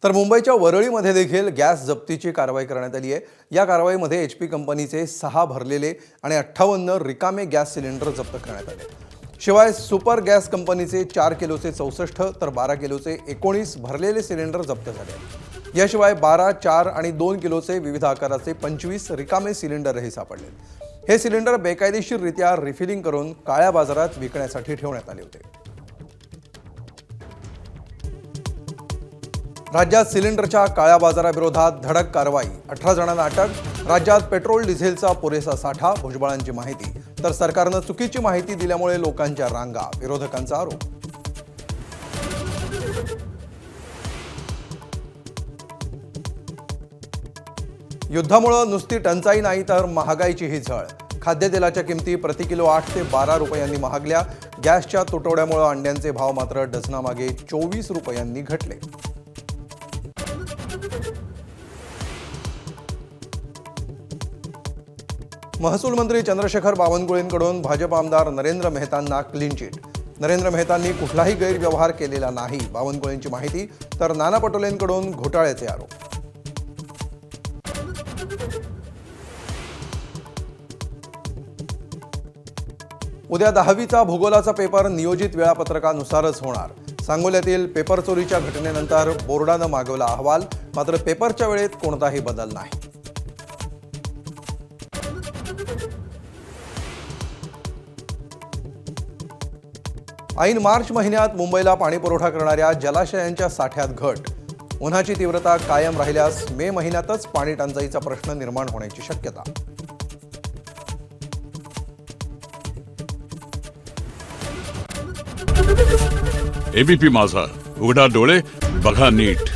तर मुंबईच्या वरळीमध्ये देखील गॅस जप्तीची कारवाई करण्यात आली आहे। या कारवाईमध्ये HP कंपनीचे 6 भरलेले आणि 58 रिकामे गॅस सिलेंडर जप्त करण्यात आले। शिवाय सुपर गॅस कंपनीचे 4 किलोचे 64 तर 12 किलोचे 19 भरलेले सिलेंडर जप्त झाले। याशिवाय 12, 4 आणि 2 किलोचे विविध आकाराचे 25 रिकामे सिलेंडरही सापडले। हे सिलेंडर बेकायदेशीररित्या रिफिलिंग करून काळ्या बाजारात विकण्यासाठी ठेवण्यात आले होते। राज्यात सिलेंडरच्या काळ्या बाजाराविरोधात धडक कारवाई, 18 जणांना अटक। राज्यात पेट्रोल डिझेलचा पुरेसा साठा, भुजबळांची माहिती। तर सरकारनं चुकीची माहिती दिल्यामुळे लोकांच्या रांगा, विरोधकांचा आरोप। युद्धामुळे नुसती टंचाई नाही तर महागाईचीही झळ। खाद्यतेलाच्या किमती प्रति किलो 8 ते 12 रुपयांनी महागल्या। गॅसच्या तुटवड्यामुळे अंड्यांचे भाव मात्र डझनामागे 24 रुपयांनी घटले। महसूल मंत्री चंद्रशेखर बावनकुळेंकडून भाजप आमदार नरेंद्र मेहतांना क्लीन चिट। नरेंद्र मेहतांनी कुठलाही गैरव्यवहार केलेला नाही, बावनकुळेंची माहिती। तर नाना पटोलेंकडून घोटाळ्याचे आरोप। उद्या 10वीचा भूगोलाचा पेपर नियोजित वेळापत्रकानुसारच होणार। सांगोल्यातील पेपर चोरीच्या घटनेनंतर बोर्डानं मागवला अहवाल, मात्र पेपरच्या वेळेत कोणताही बदल नाही। ऐन मार्च महिन्यात मुंबईला पाणीपुरवठा करणाऱ्या जलाशयांच्या साठ्यात घट। उन्हाची तीव्रता कायम राहिल्यास मे महिन्यातच पाणी टंचाईचा प्रश्न निर्माण होण्याची शक्यता। एबीपी माझा, उघडा डोळे बघा नीट।